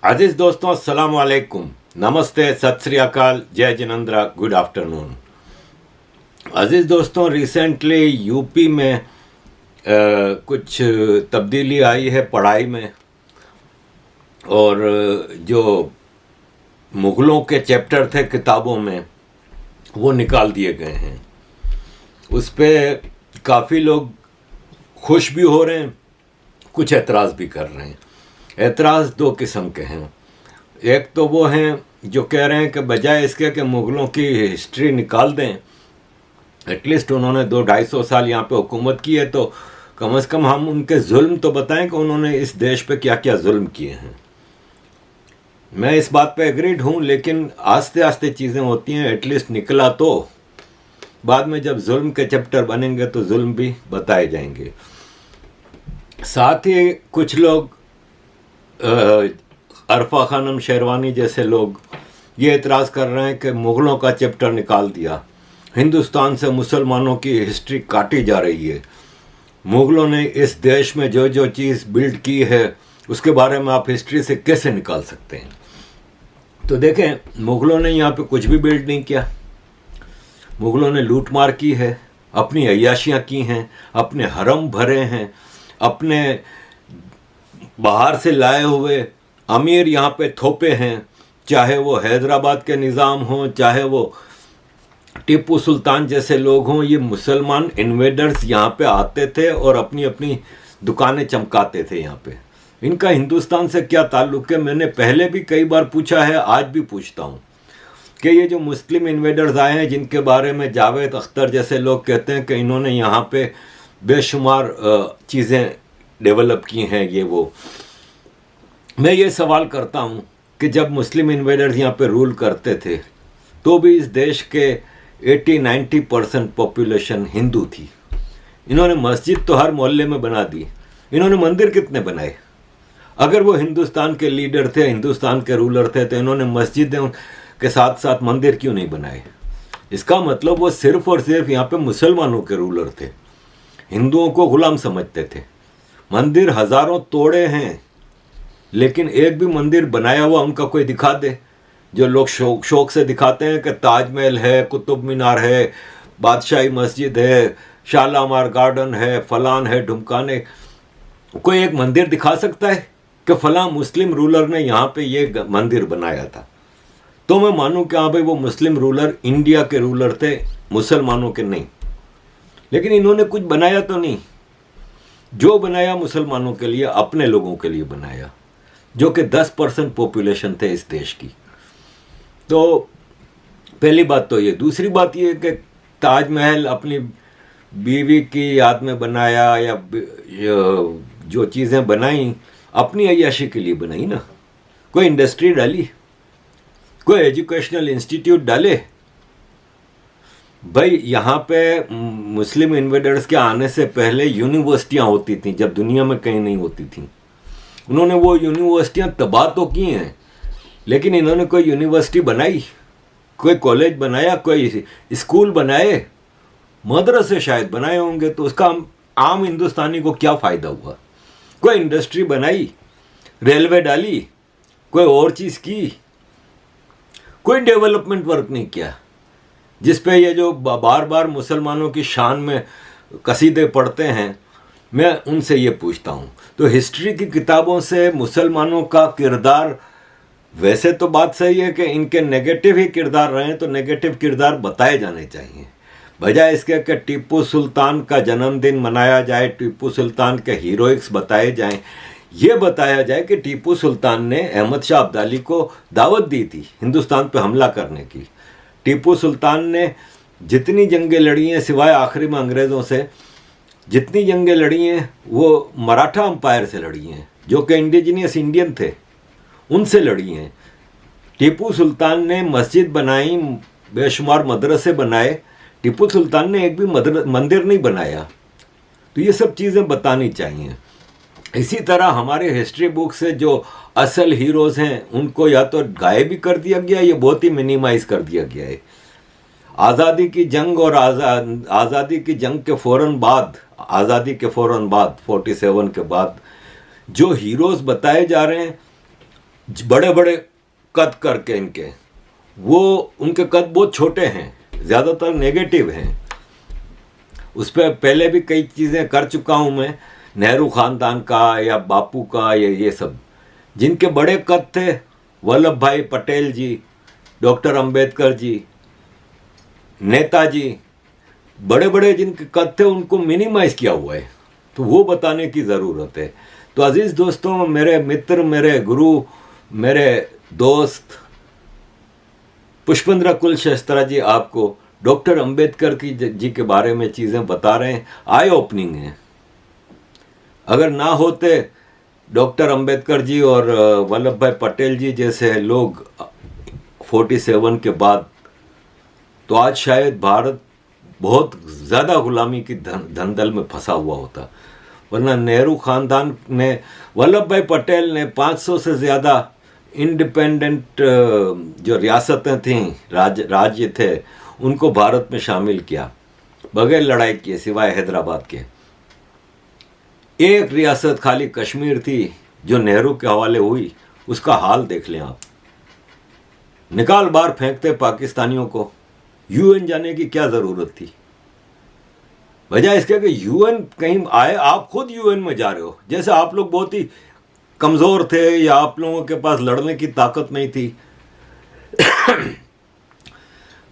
अजीज दोस्तों, अस्सलाम वालेकुम, नमस्ते, सत श्री अकाल, जय जिनेंद्र, गुड आफ्टरनून। अजीज दोस्तों, रिसेंटली यूपी में कुछ तब्दीली आई है पढ़ाई में, और जो मुग़लों के चैप्टर थे किताबों में वो निकाल दिए गए हैं। उस पर काफ़ी लोग खुश भी हो रहे हैं, कुछ एतराज़ भी कर रहे हैं। एतराज़ दो किस्म के हैं। एक तो वो हैं जो कह रहे हैं कि बजाय इसके कि मुग़लों की हिस्ट्री निकाल दें, एटलीस्ट उन्होंने 200-250 साल यहाँ पे हुकूमत की है, तो कम से कम हम उनके जुल्म तो बताएं कि उन्होंने इस देश पे क्या क्या जुल्म किए हैं। मैं इस बात पे एग्रीड हूँ, लेकिन आस्ते आस्ते चीज़ें होती हैं। एटलीस्ट निकला तो बाद में जब जुल्म के चैप्टर बनेंगे तो जुल्म भी बताए जाएंगे। साथ ही कुछ लोग अरफा खानम शेरवानी जैसे लोग ये एतराज़ कर रहे हैं कि मुग़लों का चैप्टर निकाल दिया, हिंदुस्तान से मुसलमानों की हिस्ट्री काटी जा रही है, मुग़लों ने इस देश में जो जो चीज़ बिल्ड की है उसके बारे में आप हिस्ट्री से कैसे निकाल सकते हैं। तो देखें, मुग़लों ने यहाँ पे कुछ भी बिल्ड नहीं किया। मुग़लों ने लूट मार की है, अपनी अय्याशियाँ की हैं, अपने हरम भरे हैं, अपने बाहर से लाए हुए अमीर यहाँ पे थोपे हैं, चाहे वो हैदराबाद के निज़ाम हों, चाहे वो टीपू सुल्तान जैसे लोग हों। ये मुसलमान इन्वेडर्स यहाँ पे आते थे और अपनी अपनी दुकानें चमकाते थे यहाँ पे। इनका हिंदुस्तान से क्या ताल्लुक़ है? मैंने पहले भी कई बार पूछा है, आज भी पूछता हूँ कि ये जो मुस्लिम इन्वेडर्स आए हैं, जिनके बारे में जावेद अख्तर जैसे लोग कहते हैं कि इन्होंने यहाँ पे बेशुमार चीज़ें डेवलप की हैं, ये वो, मैं ये सवाल करता हूँ कि जब मुस्लिम इन्वेडर्स यहाँ पे रूल करते थे तो भी इस देश के 80-90% पॉपुलेशन हिंदू थी। इन्होंने मस्जिद तो हर मोहल्ले में बना दी, इन्होंने मंदिर कितने बनाए? अगर वो हिंदुस्तान के लीडर थे, हिंदुस्तान के रूलर थे, तो इन्होंने मस्जिदों के साथ साथ मंदिर क्यों नहीं बनाए? इसका मतलब वो सिर्फ और सिर्फ यहाँ पे मुसलमानों के रूलर थे, हिंदुओं को गुलाम समझते थे। मंदिर हज़ारों तोड़े हैं, लेकिन एक भी मंदिर बनाया हुआ उनका कोई दिखा दे। जो लोग शौक से दिखाते हैं कि ताजमहल है, कुतुब मीनार है, बादशाही मस्जिद है, शालामार गार्डन है, फलान है, ढुमकाने, कोई एक मंदिर दिखा सकता है कि फलां मुस्लिम रूलर ने यहाँ पे ये मंदिर बनाया था? तो मैं मानूं कि हाँ भाई, वो मुस्लिम रूलर इंडिया के रूलर थे, मुसलमानों के नहीं। लेकिन इन्होंने कुछ बनाया तो नहीं। जो बनाया मुसलमानों के लिए, अपने लोगों के लिए बनाया, जो कि 10% पॉपुलेशन थे इस देश की। तो पहली बात तो ये। दूसरी बात ये कि ताजमहल अपनी बीवी की याद में बनाया, या जो चीज़ें बनाई अपनी अय्याशी के लिए बनाई ना। कोई इंडस्ट्री डाली, कोई एजुकेशनल इंस्टीट्यूट डाले? भाई, यहाँ पे मुस्लिम इन्वेडर्स के आने से पहले यूनिवर्सिटियाँ होती थीं, जब दुनिया में कहीं नहीं होती थीं। उन्होंने वो यूनिवर्सिटियाँ तबाह तो की हैं, लेकिन इन्होंने कोई यूनिवर्सिटी बनाई, कोई कॉलेज बनाया, कोई स्कूल बनाए, मदरसे शायद बनाए होंगे, तो उसका आम हिंदुस्तानी को क्या फ़ायदा हुआ? कोई इंडस्ट्री बनाई, रेलवे डाली, कोई और चीज़ की? कोई डेवलपमेंट वर्क नहीं किया। जिस पे ये जो बार बार मुसलमानों की शान में कसीदे पढ़ते हैं, मैं उनसे ये पूछता हूँ, तो हिस्ट्री की किताबों से मुसलमानों का किरदार, वैसे तो बात सही है कि इनके नेगेटिव ही किरदार रहे हैं, तो नेगेटिव किरदार बताए जाने चाहिए, बजाय इसके कि टीपू सुल्तान का जन्मदिन मनाया जाए, टीपू सुल्तान के हीरोइक्स बताए जाएं। ये बताया जाए कि टीपू सुल्तान ने अहमद शाह अब्दाली को दावत दी थी हिंदुस्तान पे हमला करने की। टीपू सुल्तान ने जितनी जंगें लड़ी हैं, सिवाय आखिरी में अंग्रेज़ों से, जितनी जंगें लड़ी हैं वो मराठा अंपायर से लड़ी हैं, जो कि इंडिजिनियस इंडियन थे, उनसे लड़ी हैं। टीपू सुल्तान ने मस्जिद बनाई, बेशुमार मदरसे बनाए, टीपू सुल्तान ने एक भी मंदिर नहीं बनाया। तो ये सब चीज़ें बतानी चाहिए। इसी तरह हमारे हिस्ट्री बुक से जो असल हीरोज़ हैं उनको या तो गायब भी कर दिया गया, ये बहुत ही मिनिमाइज़ कर दिया गया है। आज़ादी की जंग और आज़ादी की जंग के फ़ौरन बाद, आज़ादी के फ़ौरन बाद 47 के बाद जो हीरोज़ बताए जा रहे हैं, बड़े बड़े कद करके इनके, वो उनके कद बहुत छोटे हैं, ज़्यादातर नेगेटिव हैं। उस पर पहले भी कई चीज़ें कर चुका हूँ मैं, नेहरू ख़ानदान का या बापू का, ये सब जिनके बड़े कद थे, वल्लभ भाई पटेल जी, डॉक्टर अंबेडकर जी, नेताजी, बड़े बड़े जिनके कद थे उनको मिनिमाइज़ किया हुआ है, तो वो बताने की ज़रूरत है। तो अजीज़ दोस्तों, मेरे मित्र, मेरे गुरु, मेरे दोस्त पुष्पेंद्र कुलशेस्त्रा जी आपको डॉक्टर अंबेडकर जी के बारे में चीज़ें बता रहे हैं, आई ओपनिंग हैं। अगर ना होते डॉक्टर अंबेडकर जी और वल्लभ भाई पटेल जी जैसे लोग 47 के बाद, तो आज शायद भारत बहुत ज़्यादा गुलामी की धंधल में फंसा हुआ होता। वरना नेहरू ख़ानदान ने, वल्लभ भाई पटेल ने 500 से ज़्यादा इंडिपेंडेंट जो रियासतें थीं, राज्य थे, उनको भारत में शामिल किया बगैर लड़ाई किए, सिवाय हैदराबाद के। एक रियासत खाली कश्मीर थी जो नेहरू के हवाले हुई, उसका हाल देख लें आप। निकाल बाहर फेंकते पाकिस्तानियों को, यूएन जाने की क्या ज़रूरत थी? वजह इसके कि यूएन कहीं आए, आप खुद यूएन में जा रहे हो, जैसे आप लोग बहुत ही कमज़ोर थे या आप लोगों के पास लड़ने की ताकत नहीं थी।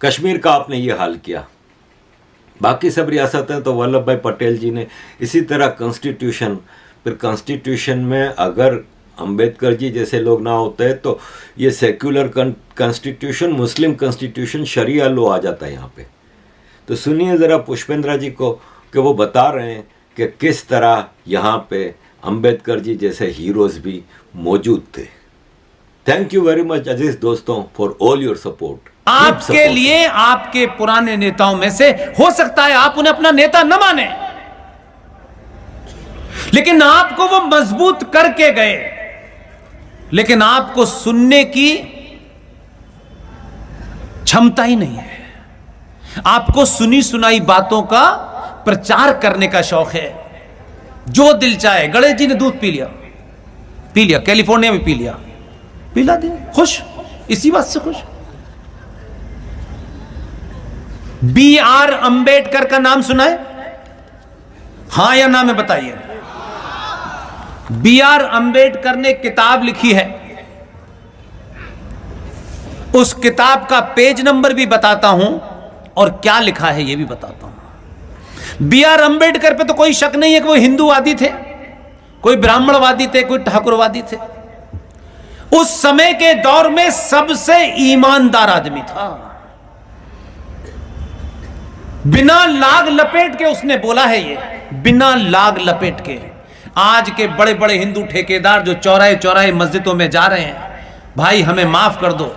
कश्मीर का आपने ये हाल किया, बाकी सब रियासतें तो वल्लभ भाई पटेल जी ने इसी तरह कॉन्स्टिट्यूशन, फिर कॉन्स्टिट्यूशन में अगर अंबेडकर जी जैसे लोग ना होते तो ये सेक्युलर कॉन्स्टिट्यूशन, मुस्लिम कॉन्स्टिट्यूशन, शरिया लॉ आ जाता है यहाँ पे। तो सुनिए ज़रा पुष्पेंद्र जी को कि वो बता रहे हैं कि किस तरह यहाँ पे अंबेडकर जी जैसे हीरोज़ भी मौजूद थे। थैंक यू वेरी मच अजीज दोस्तों फॉर ऑल योर सपोर्ट। आपके लिए आपके पुराने नेताओं में से हो सकता है आप उन्हें अपना नेता न माने, लेकिन आपको वो मजबूत करके गए, लेकिन आपको सुनने की क्षमता ही नहीं है। आपको सुनी सुनाई बातों का प्रचार करने का शौक है, जो दिल चाहे। गणेश जी ने दूध पी लिया, कैलिफोर्निया में पिला दे, खुश, इसी बात से खुश। B.R. अंबेडकर का नाम सुना है? हां या ना में बताइए। B.R. अंबेडकर ने किताब लिखी है, उस किताब का पेज नंबर भी बताता हूं और क्या लिखा है यह भी बताता हूं। B.R. अंबेडकर पे तो कोई शक नहीं है कि वो हिंदूवादी थे, कोई ब्राह्मणवादी थे, कोई ठाकुरवादी थे। उस समय के दौर में सबसे ईमानदार आदमी था। बिना लाग लपेट के उसने बोला है, ये बिना लाग लपेट के। आज के बड़े बड़े हिंदू ठेकेदार जो चौराहे चौराहे मस्जिदों में जा रहे हैं, भाई हमें माफ कर दो,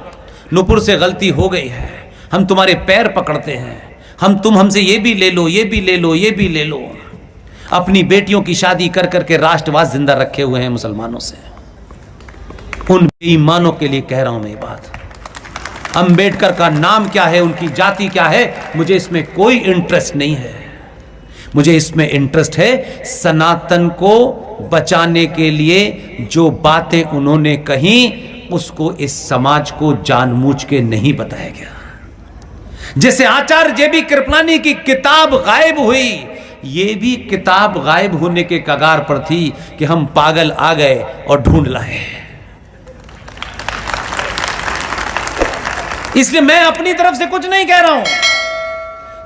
नुपुर से गलती हो गई है, हम तुम्हारे पैर पकड़ते हैं, तुम हमसे ये भी ले लो, ये भी ले लो, ये भी ले लो। अपनी बेटियों की शादी कर करके राष्ट्रवाद जिंदा रखे हुए हैं मुसलमानों से। उन बेईमानों के लिए कह रहा हूं मैं ये बात। अंबेडकर का नाम क्या है, उनकी जाति क्या है, मुझे इसमें कोई इंटरेस्ट नहीं है। मुझे इसमें इंटरेस्ट है सनातन को बचाने के लिए जो बातें उन्होंने कही, उसको इस समाज को जानबूझ के नहीं बताया गया। जैसे आचार्य जेबी कृपलानी की किताब गायब हुई, ये भी किताब गायब होने के कगार पर थी कि हम पागल आ गए और ढूंढ लाए। इसलिए मैं अपनी तरफ से कुछ नहीं कह रहा हूं,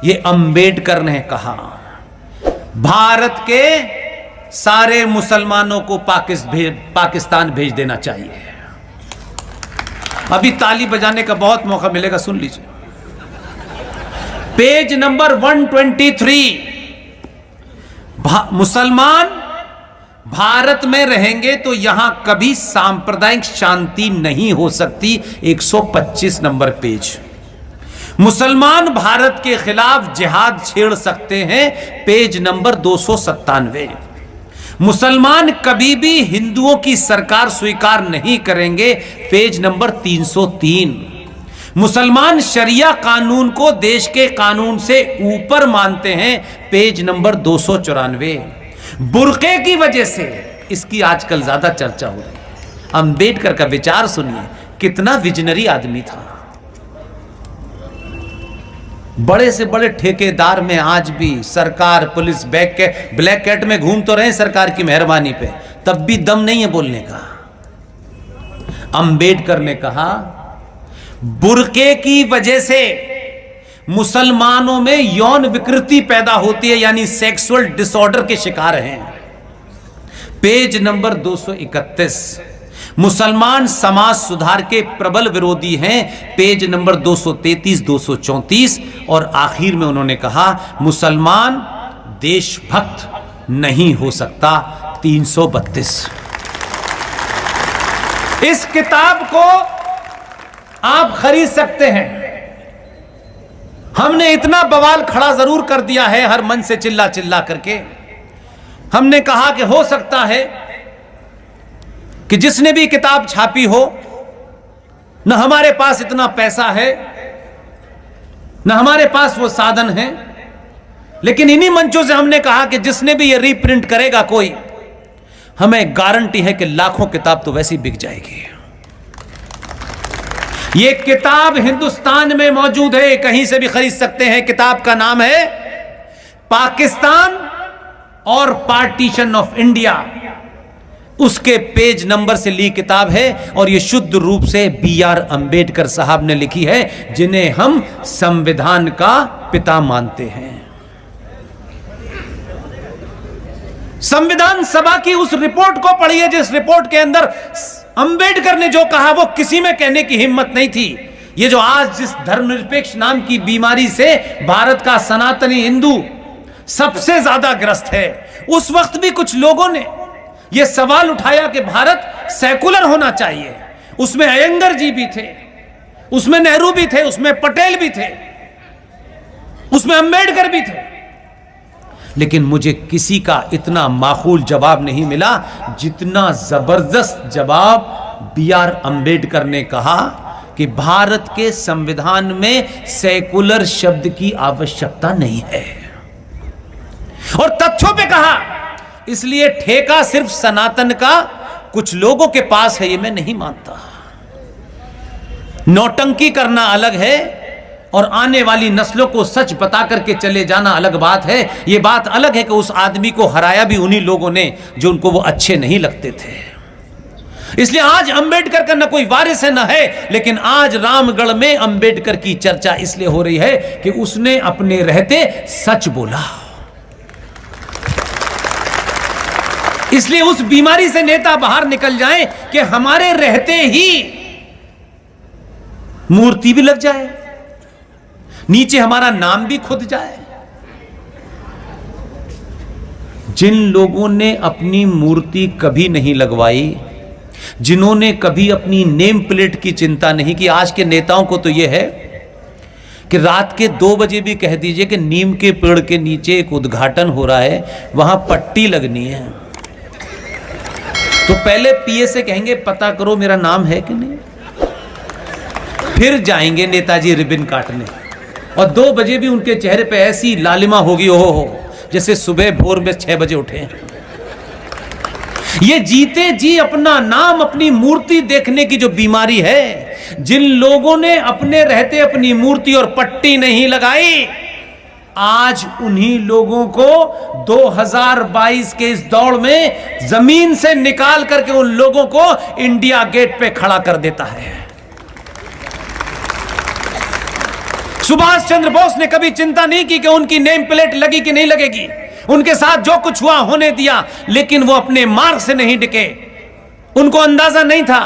ये अंबेडकर ने कहा। भारत के सारे मुसलमानों को पाकिस्तान भेज देना चाहिए। अभी ताली बजाने का बहुत मौका मिलेगा, सुन लीजिए। पेज नंबर 123, मुसलमान भारत में रहेंगे तो यहां कभी सांप्रदायिक शांति नहीं हो सकती। 125 नंबर पेज। मुसलमान भारत के खिलाफ जिहाद छेड़ सकते हैं, पेज नंबर 297। मुसलमान कभी भी हिंदुओं की सरकार स्वीकार नहीं करेंगे, पेज नंबर 303। मुसलमान शरिया कानून को देश के कानून से ऊपर मानते हैं, पेज नंबर 294। बुर्के की वजह से इसकी आजकल ज्यादा चर्चा हो रही है। अंबेडकर का विचार सुनिए, कितना विजनरी आदमी था। बड़े से बड़े ठेकेदार में आज भी सरकार, पुलिस ब्लैक कैट में घूम तो रहे सरकार की मेहरबानी पे, तब भी दम नहीं है बोलने का। अंबेडकर ने कहा बुर्के की वजह से मुसलमानों में यौन विकृति पैदा होती है, यानी सेक्सुअल डिसऑर्डर के शिकार हैं। Page number 231। मुसलमान समाज सुधार के प्रबल विरोधी हैं, पेज नंबर 233, 234। और आखिर में उन्होंने कहा मुसलमान देशभक्त नहीं हो सकता, 332। इस किताब को आप खरीद सकते हैं। हमने इतना बवाल खड़ा जरूर कर दिया है हर मन से चिल्ला चिल्ला करके। हमने कहा कि हो सकता है कि जिसने भी किताब छापी हो, न हमारे पास इतना पैसा है, न हमारे पास वो साधन है, लेकिन इन्हीं मंचों से हमने कहा कि जिसने भी ये रीप्रिंट करेगा कोई, हमें गारंटी है कि लाखों किताब तो वैसे ही बिक जाएगी। ये किताब हिंदुस्तान में मौजूद है, कहीं से भी खरीद सकते हैं। किताब का नाम है पाकिस्तान और पार्टीशन ऑफ इंडिया। उसके पेज नंबर से ली किताब है और ये शुद्ध रूप से B.R. अंबेडकर साहब ने लिखी है, जिन्हें हम संविधान का पिता मानते हैं। संविधान सभा की उस रिपोर्ट को पढ़िए जिस रिपोर्ट के अंदर अंबेडकर ने जो कहा वो किसी में कहने की हिम्मत नहीं थी। ये जो आज जिस धर्मनिरपेक्ष नाम की बीमारी से भारत का सनातनी हिंदू सबसे ज्यादा ग्रस्त है, उस वक्त भी कुछ लोगों ने यह सवाल उठाया कि भारत सेकुलर होना चाहिए। उसमें अयंगर जी भी थे, उसमें नेहरू भी थे, उसमें पटेल भी थे, उसमें अंबेडकर भी थे, लेकिन मुझे किसी का इतना माकूल जवाब नहीं मिला जितना जबरदस्त जवाब B.R. अंबेडकर ने कहा कि भारत के संविधान में सेकुलर शब्द की आवश्यकता नहीं है, और तथ्यों पे कहा। इसलिए ठेका सिर्फ सनातन का कुछ लोगों के पास है, ये मैं नहीं मानता। नौटंकी करना अलग है और आने वाली नस्लों को सच बता करके चले जाना अलग बात है। यह बात अलग है कि उस आदमी को हराया भी उन्हीं लोगों ने जो उनको वो अच्छे नहीं लगते थे। इसलिए आज अंबेडकर का न कोई वारिस है न है, लेकिन आज रामगढ़ में अंबेडकर की चर्चा इसलिए हो रही है कि उसने अपने रहते सच बोला। इसलिए उस बीमारी से नेता बाहर निकल जाएं कि हमारे रहते ही मूर्ति भी लग जाए, नीचे हमारा नाम भी खुद जाए। जिन लोगों ने अपनी मूर्ति कभी नहीं लगवाई, जिन्होंने कभी अपनी नेम प्लेट की चिंता नहीं की, आज के नेताओं को तो यह है कि रात के 2 बजे भी कह दीजिए कि नीम के पेड़ के नीचे एक उद्घाटन हो रहा है, वहां पट्टी लगनी है, तो पहले पीए से कहेंगे पता करो मेरा नाम है कि नहीं, फिर जाएंगे नेताजी रिबन काटने, और 2 बजे भी उनके चेहरे पे ऐसी लालिमा होगी ओहो हो जैसे सुबह भोर में 6 बजे उठे। ये जीते जी अपना नाम, अपनी मूर्ति देखने की जो बीमारी है, जिन लोगों ने अपने रहते अपनी मूर्ति और पट्टी नहीं लगाई, आज उन्हीं लोगों को 2022 के इस दौड़ में जमीन से निकाल करके उन लोगों को इंडिया गेट पे खड़ा कर देता है। सुभाष चंद्र बोस ने कभी चिंता नहीं की कि उनकी नेम प्लेट लगी कि नहीं लगेगी, उनके साथ जो कुछ हुआ होने दिया, लेकिन वो अपने मार्ग से नहीं डिके। उनको अंदाजा नहीं था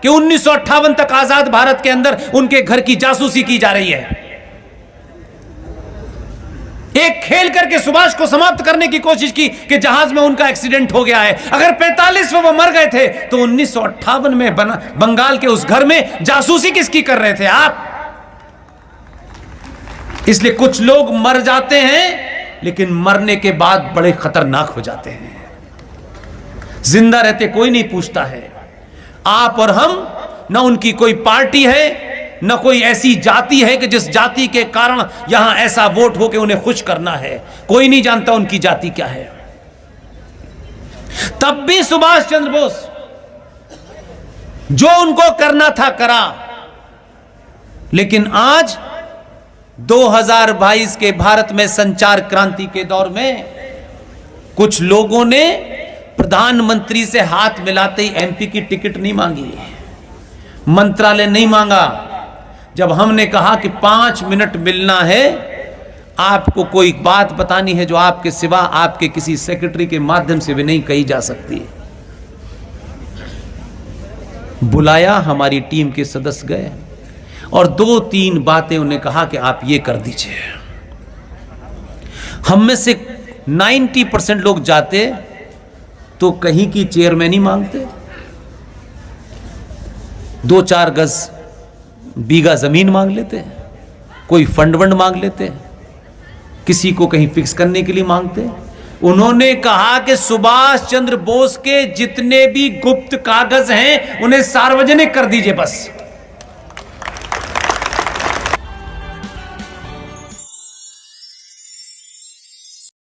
कि 1958 तक आजाद भारत के अंदर उनके घर की जासूसी की जा रही है। एक खेल करके सुभाष को समाप्त करने की कोशिश की कि जहाज में उनका एक्सीडेंट हो गया है। अगर 45 में वो मर गए थे तो 1958 में बंगाल के उस घर में जासूसी किसकी कर रहे थे आप? इसलिए कुछ लोग मर जाते हैं लेकिन मरने के बाद बड़े खतरनाक हो जाते हैं। जिंदा रहते कोई नहीं पूछता है। आप और हम, न उनकी कोई पार्टी है, न कोई ऐसी जाति है कि जिस जाति के कारण यहां ऐसा वोट हो कि उन्हें खुश करना है। कोई नहीं जानता उनकी जाति क्या है। तब भी सुभाष चंद्र बोस जो उनको करना था करा। लेकिन आज 2022 के भारत में संचार क्रांति के दौर में कुछ लोगों ने प्रधानमंत्री से हाथ मिलाते ही एमपी की टिकट नहीं मांगी, मंत्रालय नहीं मांगा। जब हमने कहा कि 5 मिनट मिलना है, आपको कोई बात बतानी है जो आपके सिवा आपके किसी सेक्रेटरी के माध्यम से भी नहीं कही जा सकती, बुलाया, हमारी टीम के सदस्य गए और 2-3 बातें उन्हें कहा कि आप ये कर दीजिए। हम में से 90% लोग जाते तो कहीं की चेयरमैन ही मांगते, 2-4 गज बीघा जमीन मांग लेते, कोई फंड वंड मांग लेते, किसी को कहीं फिक्स करने के लिए मांगते। उन्होंने कहा कि सुभाष चंद्र बोस के जितने भी गुप्त कागज हैं उन्हें सार्वजनिक कर दीजिए बस।